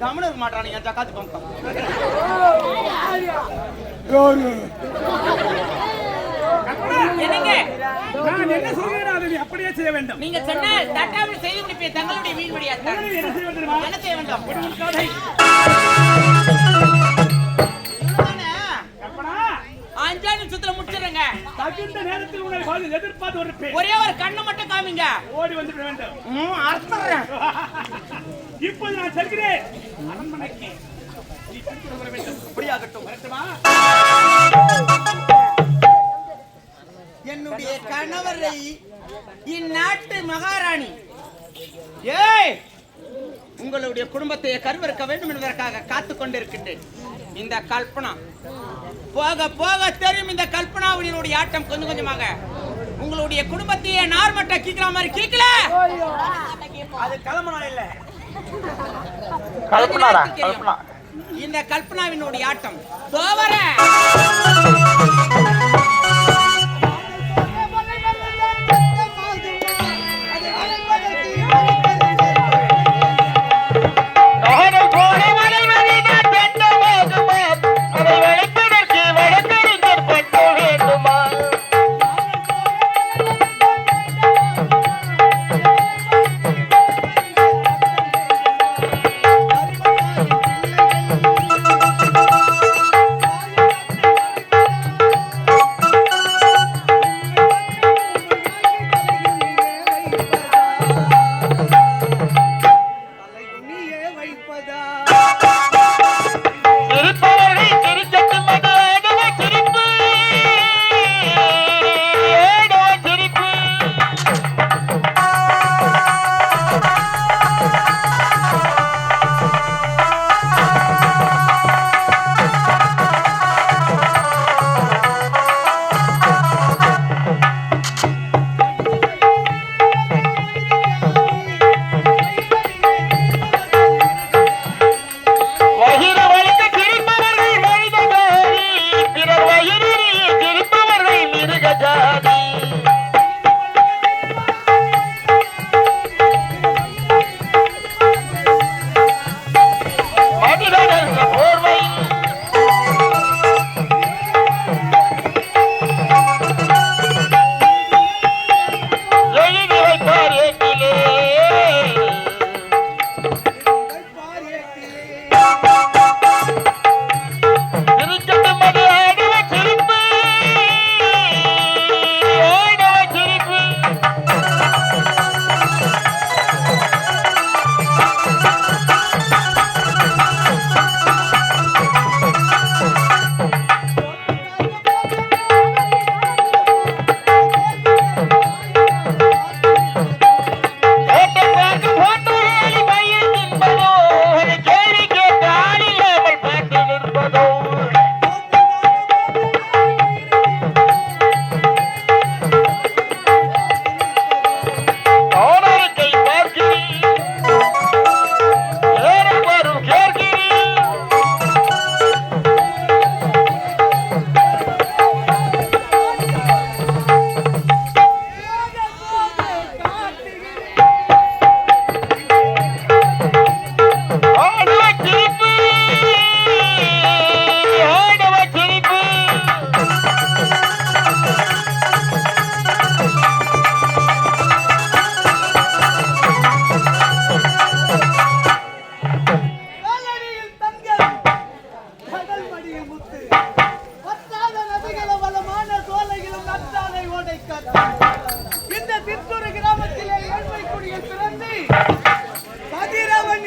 தமிழர் மாட்டானீங்க ஜக்காத்து பம்பம் என்னங்க நான் என்ன சொல்கிறேன் அதை நீ அப்படியே செய்ய வேண்டும். நீங்க சொன்னால் தட்டாமல் செய்து முடிப்பேன். தங்களுடைய மீன்பிடியா என்ன செய்ய வேண்டும்? என்ன செய்ய வேண்டும்? அஞ்சாறு நிமிஷத்துல முடிச்சிடுறேங்க. தகுந்த நேரத்தில் உன்னை எதிர்பார்த்து வருப்பேன். ஒரே ஒரு கண்ணை மட்டும் காமிங்க. ஓடி வந்து விட வேண்டும். அர்த்தம் இப்போது நான் செல்கிறேன் அரண்மனைக்கு. நீ சென்று வர வேண்டும். அப்படியாகட்டும். வரட்டுமா? என்னுடைய கணவரை இந்நாட்டு மகாராணி ஏய் உங்களுடைய குடும்பத்தை கருவறுக்க வேண்டும் என்பதற்காக காத்துக் கொண்டிருக்கின்றேன். இந்த கல்பனா போக போக தெரியும். இந்த கல்பனாவுடைய ஆட்டம் கொஞ்சம் கொஞ்சமாக உங்களுடைய குடும்பத்தையே நார்மட்டா கீக்கிற மாதிரி கீக்கல. அது கல்பனா இல்ல, கல்பனா. இந்த கல்பனாவினுடைய ஆட்டம் தோவர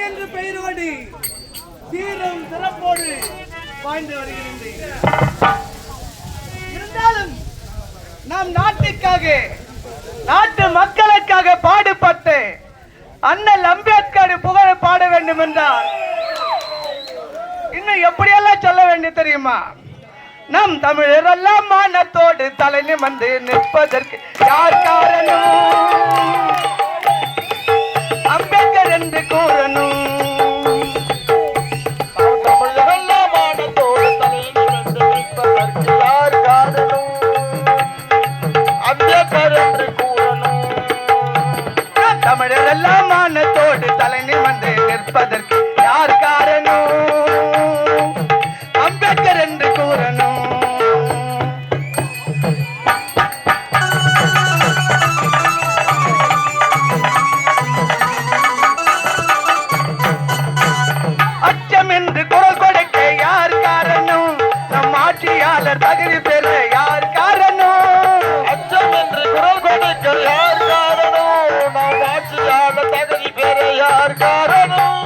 என்ற பெயரோடு சீரும் சிறப்போடு வாழ்ந்து வருகின்றேன். இருந்தாலும் நம் நாட்டுக்காக நாட்டு மக்களுக்காக பாடுபட்டு அண்ணல் அம்பேத்கர் புகழ பாட வேண்டும் என்றால் இன்னும் எப்படியெல்லாம் சொல்ல வேண்டும் தெரியுமா? நம் தமிழர் எல்லாம் மானத்தோடு தலை நிமிர்ந்து நிற்பதற்கு யார் காரணம்? அம்பேத்கர் என்று கூறணும். தமிழர் எல்லாம் மானத்தோடு தலை நிமிர்ந்து நிற்பதற்கு யார் காரணம்? அம்பேத்கர் என்று கூறணும். தமிழர் எல்லாம் மானத்தோடு தலை நிமிர்ந்து நிற்பதற்கு யார் காரணம்? அம்பேத்கர் என்று கூறணும். அச்சம் என்று குரல் கொடுக்க யார் காரணம்? நம் ஆட்சியாளர் தகுதி பெற யார் காரணம்? அச்சம் என்று குரல் கொடுக்க யார் காரணம்? நம் ஆட்சியாளர் தகுதி பெற யார் காரணம்?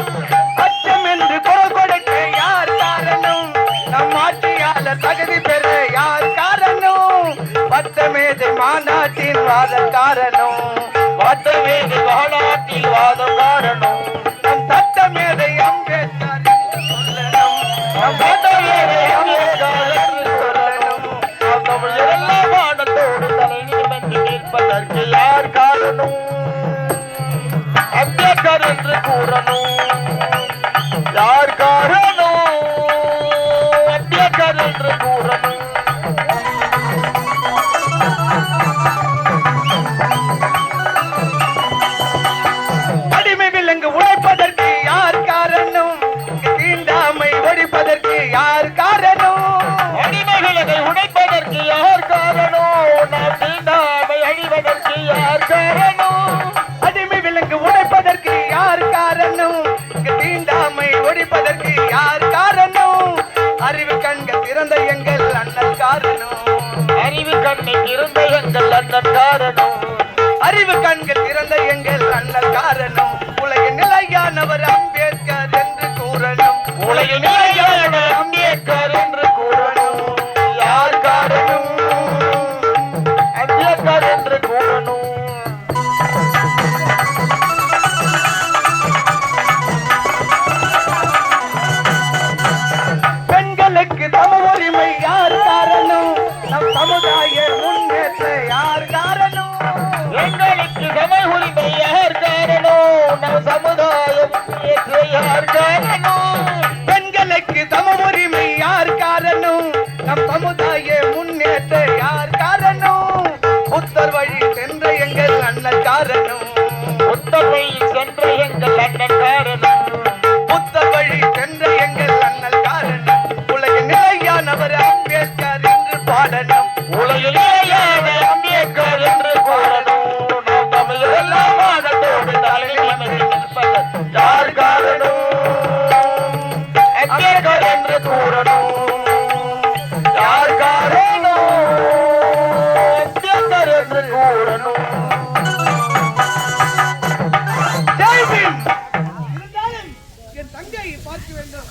அச்சம் என்று குரல் கொடுக்க யார் காரணம்? நம் ஆட்சியாளர் தகுதி பெற யார் காரணம்? வட்டமேதை மாநாட்டின் வாதம் காரணம். வட்டமேதை மாநாட்டின் வாதம் காரணம். நம் சட்டமேதை அம்பேத்கர் என்று சொல்லணும். நம் சட்டமேதை அம்பேத்கர் என்று சொல்லணும். நம் தமிழர் எல்லாம் மானத்தோடு தலை நிமிர்ந்து நிற்பதற்கு யார் காரணம்? அம்பேத்கர் என்று கூறணும். யார் காரணம்? அம்பேத்கர் என்று கூறணும். அடிமை விலங்கு உழைப்பதற்கு யார் காரணம்? தீண்டாமை ஒழிப்பதற்கு யார் காரணம்? அடிமை விலங்கை உழைப்பதற்கு யார் காரணம்? நாம் தீண்டாமை அழிவதற்கு யார் காரணம்? அடிமை விலங்கு உழைப்பதற்கு யார் காரணம்? தீண்டாமை ஒழிப்பதற்கு யார் காரணம்? அறிவு கண்கள் திறந்த எங்கள் அண்ணல் காரணம். அறிவு கண்ணில் திறந்த எங்கள் அண்ணல் காரணம். அறிவு கண்கள் திறந்த எங்கள் அண்ணல் காரணம். உலகின் நிலையானவர் அம்பேத்கர் என்று கூறணும். உலகின் நிலையானவர் அம்பேத்கர் என்று கூறணும். யார் காரணம்? அம்பேத்கர் என்று கூறணும். பெண்களுக்கு சம உரிமை யார் காரணம்? நம் சமுதாய முன்னேற்ற யார் காரணம்? எங்களுக்கு சம உரிமை யார் காரணம்? நம் சமுதாய முன்னேற்ற யார் காரணம்? பெண்களுக்கு சம உரிமை யார் காரணம்? நம் சமுதாய முன்னேற்ற யார் காரணம்? புத்தர் வழி சென்ற எங்கள் அண்ணல் காரணம். புத்தர் வழி சென்ற எங்கள் அண்ணல் காரணம். புத்தர் வழி சென்ற எங்கள் அண்ணல் காரணம். உலகின் நிலையானவர் அம்பேத்கர் என்று பாடணும். உலகில் நிலையான அம்பேத்கர் என்று கூறணும். நாம் தமிழர் எல்லாம் மானத்தோடு தலை நிமிர்ந்து நிற்பதற்கு யார் காரணம்? அம்பேத்கர் என்று கூறணும். யார் காரணம்? அம்பேத்கர் என்று கூறணும். ஜெய் பீம். இருந்தாலும் என் தங்கையை பார்க்க வேண்டும்.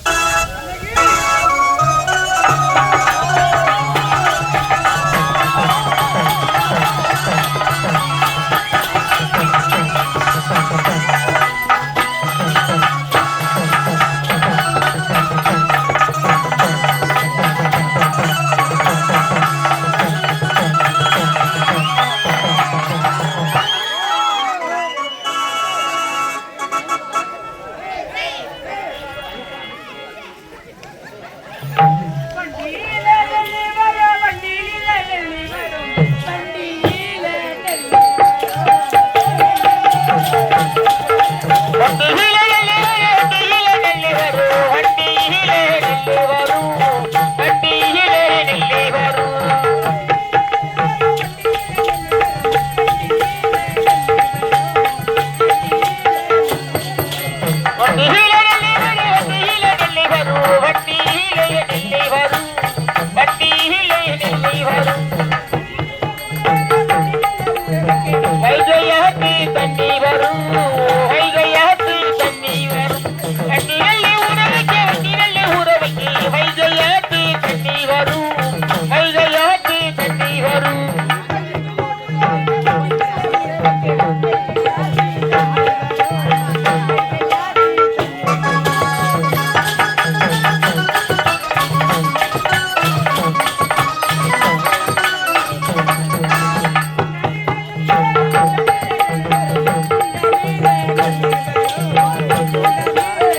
What the hell?